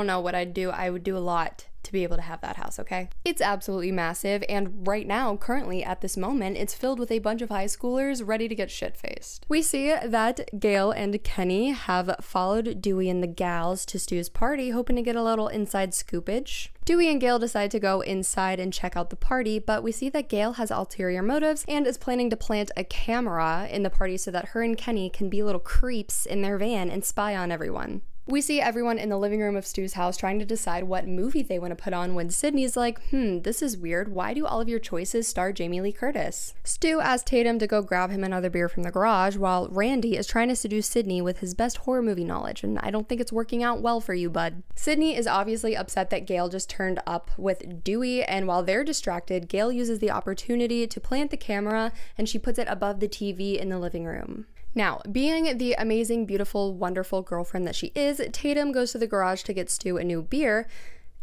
know what I'd do. I would do a lot to be able to have that house, okay? It's absolutely massive, and right now, currently, at this moment, it's filled with a bunch of high schoolers ready to get shit-faced. We see that Gail and Kenny have followed Dewey and the gals to Stu's party, hoping to get a little inside scoopage. Dewey and Gail decide to go inside and check out the party, but we see that Gail has ulterior motives and is planning to plant a camera in the party so that her and Kenny can be little creeps in their van and spy on everyone. We see everyone in the living room of Stu's house trying to decide what movie they want to put on when Sydney's like, this is weird. Why do all of your choices star Jamie Lee Curtis? Stu asks Tatum to go grab him another beer from the garage while Randy is trying to seduce Sydney with his best horror movie knowledge, and I don't think it's working out well for you, bud. Sydney is obviously upset that Gail just turned up with Dewey, and while they're distracted, Gail uses the opportunity to plant the camera and she puts it above the TV in the living room. Now, being the amazing, beautiful, wonderful girlfriend that she is, Tatum goes to the garage to get Stu a new beer,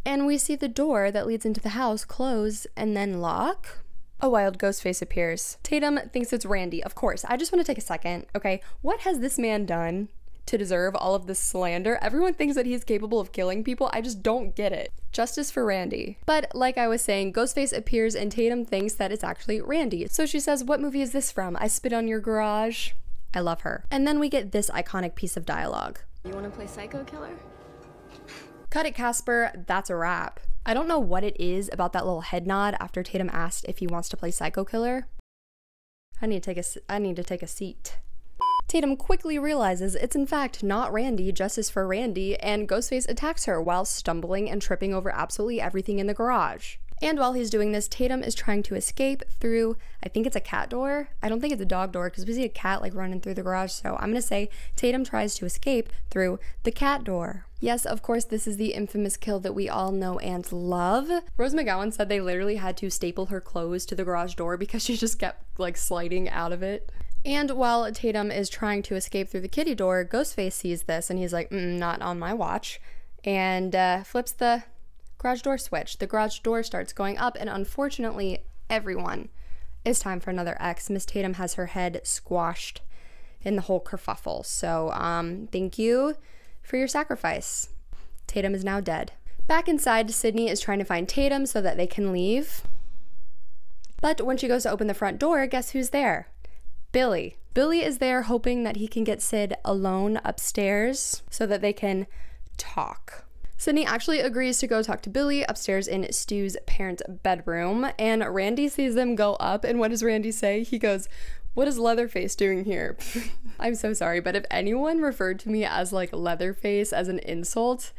and we see the door that leads into the house close and then lock. A wild ghost face appears. Tatum thinks it's Randy, of course. I just want to take a second, okay? What has this man done to deserve all of this slander? Everyone thinks that he's capable of killing people. I just don't get it. Justice for Randy. But like I was saying, Ghostface appears and Tatum thinks that it's actually Randy. So she says, "What movie is this from? I spit on your garage." I love her. And then we get this iconic piece of dialogue. You want to play psycho killer? Cut it, Casper. That's a wrap. I don't know what it is about that little head nod after Tatum asked if he wants to play psycho killer. I need to take a seat. Tatum quickly realizes it's in fact not Randy, justice for Randy, and Ghostface attacks her while stumbling and tripping over absolutely everything in the garage. And while he's doing this, Tatum is trying to escape through, I think it's a cat door. I don't think it's a dog door because we see a cat like running through the garage. So I'm gonna say Tatum tries to escape through the cat door. Yes, of course, this is the infamous kill that we all know and love. Rose McGowan said they literally had to staple her clothes to the garage door because she just kept like sliding out of it. And while Tatum is trying to escape through the kitty door, Ghostface sees this and he's like, not on my watch, and flips the garage door switch. The garage door starts going up, and unfortunately, everyone, it's time for another X. Miss Tatum has her head squashed in the whole kerfuffle. So, thank you for your sacrifice. Tatum is now dead. Back inside, Sydney is trying to find Tatum so that they can leave. But when she goes to open the front door, guess who's there? Billy. Billy is there hoping that he can get Sid alone upstairs so that they can talk. Sydney actually agrees to go talk to Billy upstairs in Stu's parents' bedroom, and Randy sees them go up, and what does Randy say? He goes, "What is Leatherface doing here?" I'm so sorry, but if anyone referred to me as like Leatherface as an insult,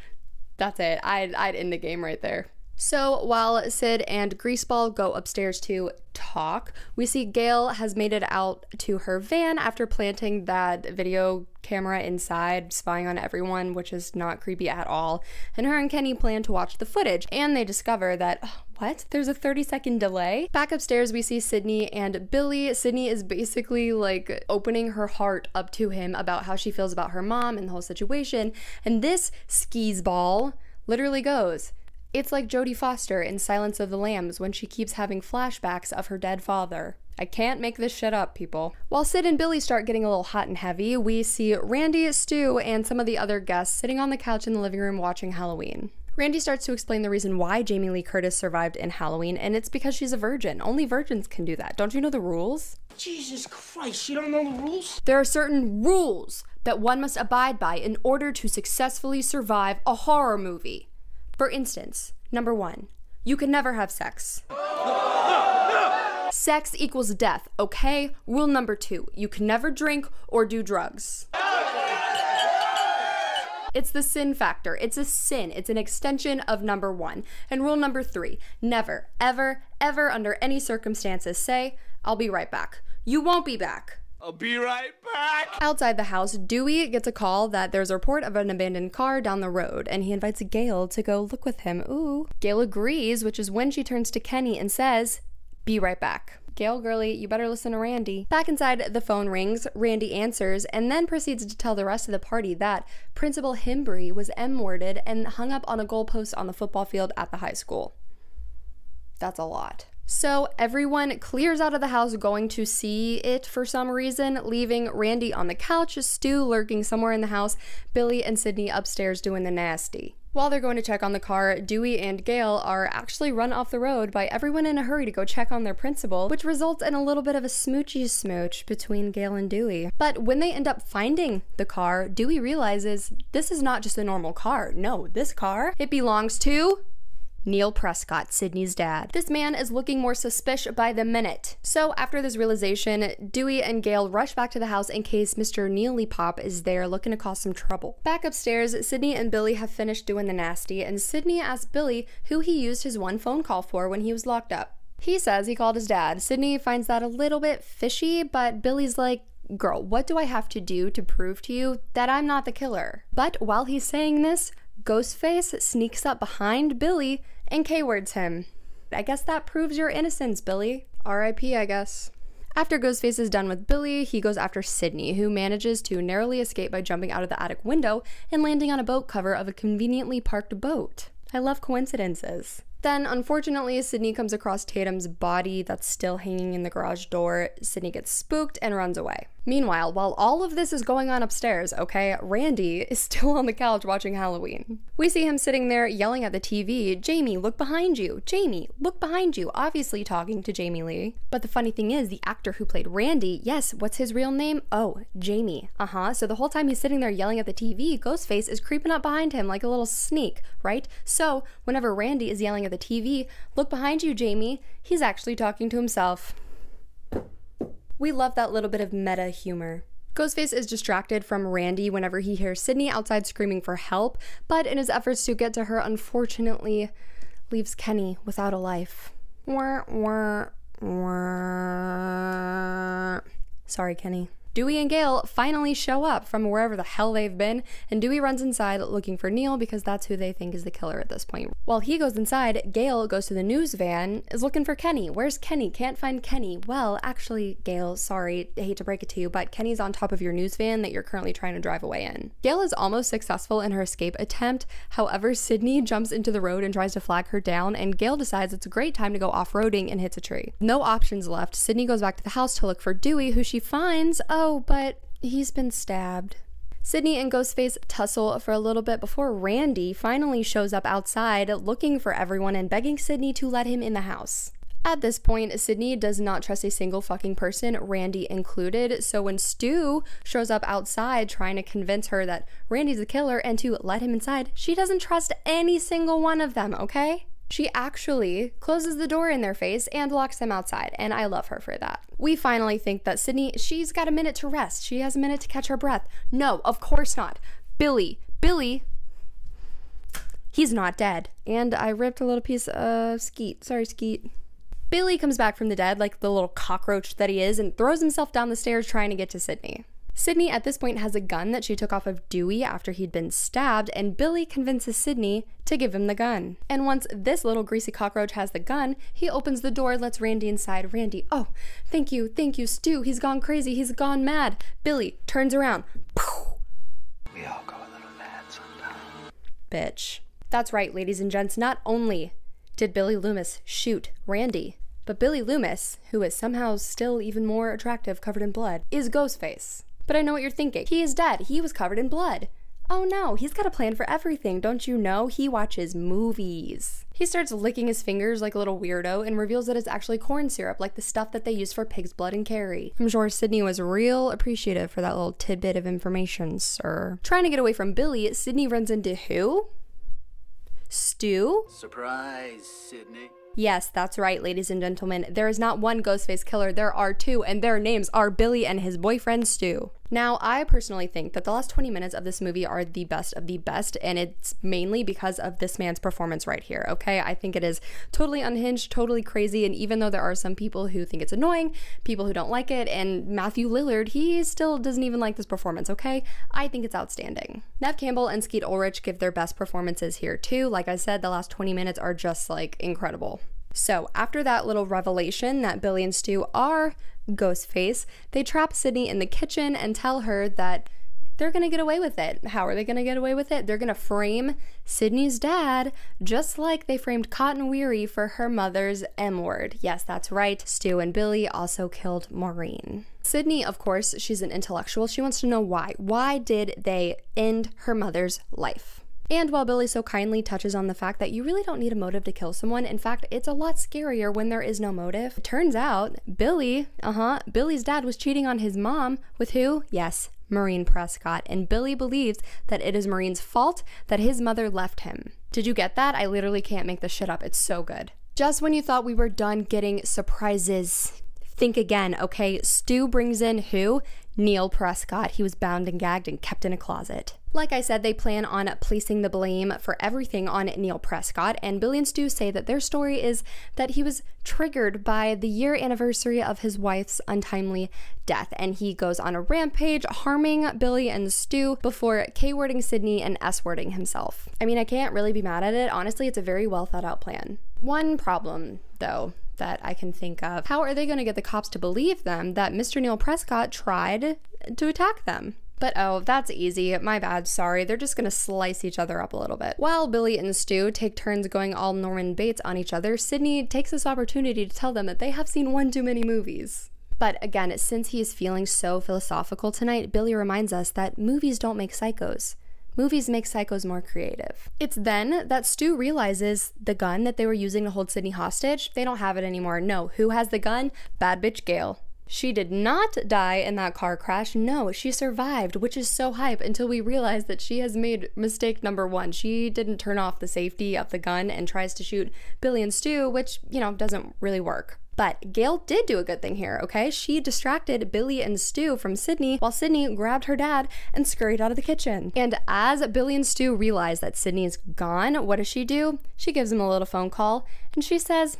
that's it. I'd end the game right there. So while Sid and Greaseball go upstairs to talk, we see Gail has made it out to her van after planting that video camera inside, spying on everyone, which is not creepy at all. And her and Kenny plan to watch the footage, and they discover that, what? There's a 30-second delay? Back upstairs, we see Sydney and Billy. Sydney is basically like opening her heart up to him about how she feels about her mom and the whole situation. And this skis ball literally goes, "It's like Jodie Foster in Silence of the Lambs when she keeps having flashbacks of her dead father." I can't make this shit up, people. While Sid and Billy start getting a little hot and heavy, we see Randy, Stu, and some of the other guests sitting on the couch in the living room watching Halloween. Randy starts to explain the reason why Jamie Lee Curtis survived in Halloween, and it's because she's a virgin. Only virgins can do that. Don't you know the rules? Jesus Christ, you don't know the rules? There are certain rules that one must abide by in order to successfully survive a horror movie. For instance, number 1, you can never have sex. Sex equals death, okay? Rule number 2, you can never drink or do drugs. It's the sin factor. It's a sin. It's an extension of number 1. And rule number 3, never, ever, ever under any circumstances say, "I'll be right back." You won't be back. I'll be right back. Outside the house, Dewey gets a call that there's a report of an abandoned car down the road, and he invites Gail to go look with him. Ooh. Gail agrees, which is when she turns to Kenny and says, "Be right back." Gail, girlie, you better listen to Randy. Back inside, the phone rings, Randy answers, and then proceeds to tell the rest of the party that Principal Himbry was M-worded and hung up on a goalpost on the football field at the high school. That's a lot. So everyone clears out of the house going to see it for some reason, leaving Randy on the couch, Stu lurking somewhere in the house, Billy and Sydney upstairs doing the nasty. While they're going to check on the car, Dewey and Gail are actually run off the road by everyone in a hurry to go check on their principal, which results in a little bit of a smoochy smooch between Gail and Dewey. But when they end up finding the car, Dewey realizes this is not just a normal car. No, this car, it belongs to Neil Prescott, Sydney's dad. This man is looking more suspicious by the minute. So after this realization, Dewey and Gail rush back to the house in case Mr. Neely Pop is there looking to cause some trouble. Back upstairs, Sydney and Billy have finished doing the nasty, and Sydney asks Billy who he used his one phone call for when he was locked up. He says he called his dad. Sydney finds that a little bit fishy, but Billy's like, girl, what do I have to do to prove to you that I'm not the killer? But while he's saying this, Ghostface sneaks up behind Billy and K-words him. I guess that proves your innocence, Billy. R.I.P., I guess. After Ghostface is done with Billy, he goes after Sydney, who manages to narrowly escape by jumping out of the attic window and landing on a boat cover of a conveniently parked boat. I love coincidences. Then, unfortunately, Sydney comes across Tatum's body that's still hanging in the garage door. Sydney gets spooked and runs away. Meanwhile, while all of this is going on upstairs, okay, Randy is still on the couch watching Halloween. We see him sitting there yelling at the TV, "Jamie, look behind you! Jamie, look behind you!" Obviously talking to Jamie Lee. But the funny thing is, the actor who played Randy, yes, what's his real name? Oh, Jamie. So the whole time he's sitting there yelling at the TV, Ghostface is creeping up behind him like a little sneak, right? So whenever Randy is yelling at the TV, "Look behind you, Jamie," he's actually talking to himself. We love that little bit of meta humor. Ghostface is distracted from Randy whenever he hears Sydney outside screaming for help, but in his efforts to get to her, unfortunately, leaves Kenny without a life. Wah, wah, wah. Sorry, Kenny. Dewey and Gail finally show up from wherever the hell they've been, and Dewey runs inside looking for Neil because that's who they think is the killer at this point. While he goes inside, Gail goes to the news van, is looking for Kenny. Where's Kenny? Can't find Kenny. Well, actually, Gail, sorry, I hate to break it to you, but Kenny's on top of your news van that you're currently trying to drive away in. Gail is almost successful in her escape attempt. However, Sydney jumps into the road and tries to flag her down, and Gail decides it's a great time to go off-roading and hits a tree. No options left. Sydney goes back to the house to look for Dewey, who she finds, but he's been stabbed. Sydney and Ghostface tussle for a little bit before Randy finally shows up outside looking for everyone and begging Sydney to let him in the house. At this point, Sydney does not trust a single fucking person, Randy included, so when Stu shows up outside trying to convince her that Randy's the killer and to let him inside, she doesn't trust any single one of them, okay? She actually closes the door in their face and locks them outside, and I love her for that. We finally think that Sydney, she's got a minute to rest. She has a minute to catch her breath. No, of course not. Billy, he's not dead. And I ripped a little piece of Skeet. Sorry, Skeet. Billy comes back from the dead like the little cockroach that he is and throws himself down the stairs trying to get to Sydney. Sydney at this point has a gun that she took off of Dewey after he'd been stabbed, and Billy convinces Sydney to give him the gun. And once this little greasy cockroach has the gun, he opens the door, lets Randy inside. Randy, oh, thank you, Stu, he's gone crazy, he's gone mad. Billy turns around. Poof. We all go a little mad sometimes. Bitch. That's right, ladies and gents, not only did Billy Loomis shoot Randy, but Billy Loomis, who is somehow still even more attractive covered in blood, is Ghostface. But I know what you're thinking. He is dead. He was covered in blood. Oh no, he's got a plan for everything, don't you know? He watches movies. He starts licking his fingers like a little weirdo and reveals that it's actually corn syrup, like the stuff that they use for pig's blood and Carrie. I'm sure Sydney was real appreciative for that little tidbit of information, sir. Trying to get away from Billy, Sydney runs into who? Stu? Surprise, Sydney. Yes, that's right, ladies and gentlemen. There is not one Ghostface killer, there are two, and their names are Billy and his boyfriend Stu. Now, I personally think that the last 20 minutes of this movie are the best of the best, and it's mainly because of this man's performance right here, okay? I think it is totally unhinged, totally crazy, and even though there are some people who think it's annoying, people who don't like it, and Matthew Lillard, he still doesn't even like this performance, okay? I think it's outstanding. Neve Campbell and Skeet Ulrich give their best performances here too. Like I said, the last 20 minutes are just like incredible. So after that little revelation that Billy and Stu are Ghostface, they trap Sydney in the kitchen and tell her that they're gonna get away with it. How are they gonna get away with it? They're gonna frame Sydney's dad just like they framed Cotton Weary for her mother's M-word. Yes, that's right. Stu and Billy also killed Maureen. Sydney, of course, she's an intellectual. She wants to know why. Why did they end her mother's life? And while Billy so kindly touches on the fact that you really don't need a motive to kill someone, in fact, it's a lot scarier when there is no motive. It turns out Billy's dad was cheating on his mom with who? Yes, Maureen Prescott, and Billy believes that it is Maureen's fault that his mother left him. Did you get that? I literally can't make this shit up. It's so good. Just when you thought we were done getting surprises, think again, okay? Stu brings in who? Neil Prescott. He was bound and gagged and kept in a closet. Like I said, they plan on placing the blame for everything on Neil Prescott, and Billy and Stu say that their story is that he was triggered by the year anniversary of his wife's untimely death, and he goes on a rampage, harming Billy and Stu before K-wording Sydney and S-wording himself. I mean, I can't really be mad at it. Honestly, it's a very well thought out plan. One problem, though, that I can think of. How are they going to get the cops to believe them that Mr. Neil Prescott tried to attack them? But oh, that's easy. My bad, sorry. They're just gonna slice each other up a little bit. While Billy and Stu take turns going all Norman Bates on each other, Sydney takes this opportunity to tell them that they have seen one too many movies. But again, since he is feeling so philosophical tonight, Billy reminds us that movies don't make psychos. Movies make psychos more creative. It's then that Stu realizes the gun that they were using to hold Sydney hostage, they don't have it anymore. No, who has the gun? Bad bitch Gail. She did not die in that car crash. No, she survived, which is so hype until we realize that she has made mistake number one. She didn't turn off the safety of the gun and tries to shoot Billy and Stu, which, you know, doesn't really work. But Gail did do a good thing here, okay? She distracted Billy and Stu from Sydney while Sydney grabbed her dad and scurried out of the kitchen. And as Billy and Stu realize that Sydney is gone, what does she do? She gives him a little phone call and she says,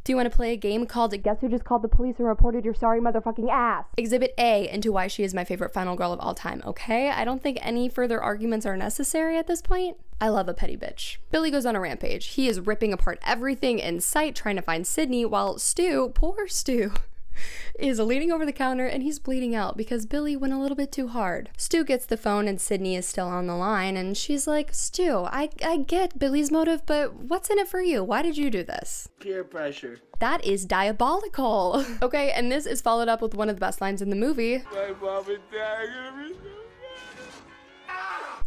do you want to play a game called Guess Who Just Called the Police and Reported Your Sorry Motherfucking Ass? Exhibit A into why she is my favorite final girl of all time, okay? I don't think any further arguments are necessary at this point. I love a petty bitch. Billy goes on a rampage. He is ripping apart everything in sight trying to find Sydney while Stu, poor Stu, is leaning over the counter and he's bleeding out because Billy went a little bit too hard. Stu gets the phone and Sydney is still on the line and she's like, Stu, I get Billy's motive, but what's in it for you? Why did you do this? Peer pressure. That is diabolical. Okay, and this is followed up with one of the best lines in the movie. My mom and dad are gonna be so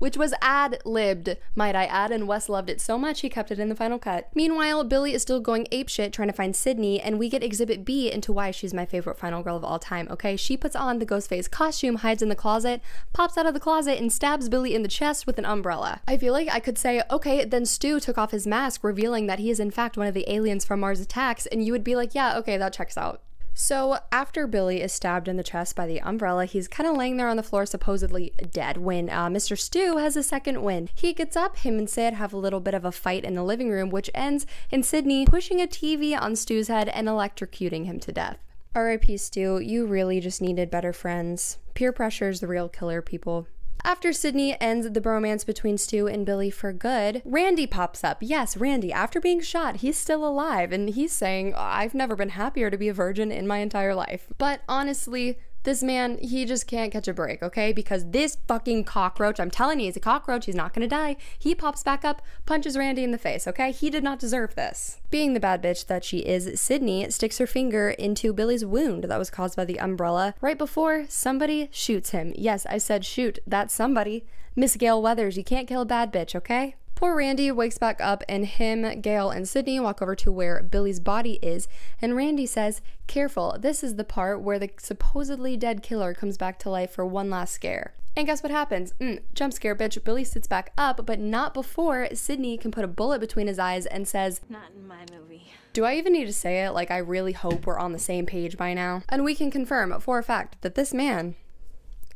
which was ad-libbed, might I add, and Wes loved it so much he kept it in the final cut. Meanwhile, Billy is still going apeshit trying to find Sydney, and we get Exhibit B into why she's my favorite final girl of all time, okay? She puts on the Ghostface costume, hides in the closet, pops out of the closet, and stabs Billy in the chest with an umbrella. I feel like I could say, okay, then Stu took off his mask, revealing that he is in fact one of the aliens from Mars Attacks, and you would be like, yeah, okay, that checks out. So after Billy is stabbed in the chest by the umbrella, he's kind of laying there on the floor supposedly dead when Mr. Stu has a second wind. He gets up, him and Sid have a little bit of a fight in the living room, which ends in Sydney pushing a TV on Stu's head and electrocuting him to death. R.I.P. Stu, you really just needed better friends. Peer pressure is the real killer, people. After Sydney ends the bromance between Stu and Billy for good, Randy pops up. Yes, Randy, after being shot, he's still alive, and he's saying, I've never been happier to be a virgin in my entire life. But honestly, this man, he just can't catch a break, okay? Because this fucking cockroach, I'm telling you, he's a cockroach, he's not gonna die. He pops back up, punches Randy in the face, okay? He did not deserve this. Being the bad bitch that she is, Sydney sticks her finger into Billy's wound that was caused by the umbrella right before somebody shoots him. Yes, I said shoot, that's somebody. Miss Gail Weathers, you can't kill a bad bitch, okay? Poor Randy wakes back up and him, Gail, and Sydney walk over to where Billy's body is, and Randy says, careful, this is the part where the supposedly dead killer comes back to life for one last scare. And guess what happens? Jump scare, bitch. Billy sits back up, but not before Sydney can put a bullet between his eyes and says, Not in my movie. Do I even need to say it? Like, I really hope we're on the same page by now. And we can confirm for a fact that this man,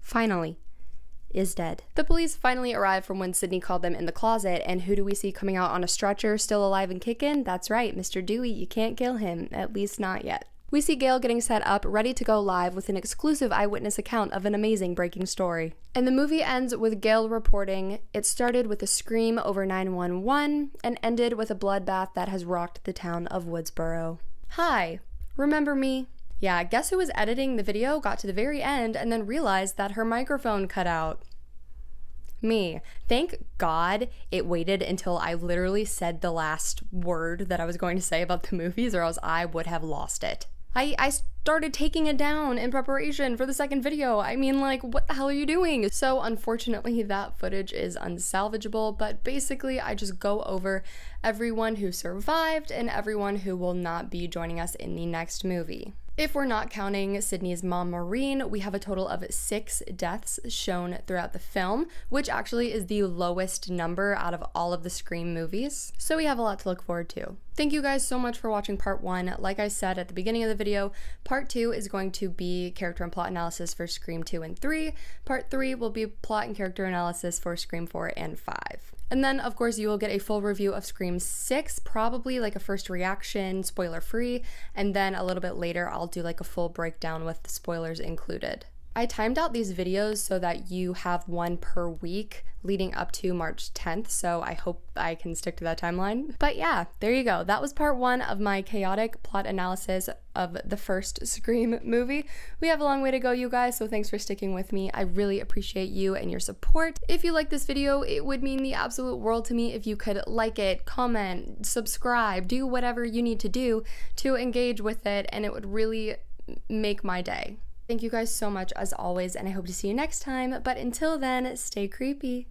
finally, is dead. The police finally arrive from when Sydney called them in the closet, and who do we see coming out on a stretcher, still alive and kicking? That's right, Mr. Dewey, you can't kill him, at least not yet. We see Gail getting set up, ready to go live with an exclusive eyewitness account of an amazing breaking story. And the movie ends with Gail reporting, it started with a scream over 911 and ended with a bloodbath that has rocked the town of Woodsboro. Hi, remember me? Yeah, guess who was editing the video, got to the very end, and then realized that her microphone cut out? Me. Thank God it waited until I literally said the last word that I was going to say about the movies, or else I would have lost it. I started taking it down in preparation for the second video. I mean, like, what the hell are you doing? So unfortunately, that footage is unsalvageable, but basically I just go over everyone who survived and everyone who will not be joining us in the next movie. If we're not counting Sydney's mom, Maureen, we have a total of 6 deaths shown throughout the film, which actually is the lowest number out of all of the Scream movies. So we have a lot to look forward to. Thank you guys so much for watching part 1. Like I said at the beginning of the video, part 2 is going to be character and plot analysis for Scream 2 and 3. Part 3 will be plot and character analysis for Scream 4 and 5. And then, of course, you will get a full review of Scream 6, probably like a first reaction, spoiler-free, and then a little bit later I'll do like a full breakdown with the spoilers included. I timed out these videos so that you have one per week leading up to March 10th, so I hope I can stick to that timeline. But yeah, there you go. That was part 1 of my chaotic plot analysis of the first Scream movie. We have a long way to go, you guys, so thanks for sticking with me. I really appreciate you and your support. If you like this video, it would mean the absolute world to me if you could like it, comment, subscribe, do whatever you need to do to engage with it, and it would really make my day. Thank you guys so much as always, and I hope to see you next time. But until then, stay creepy.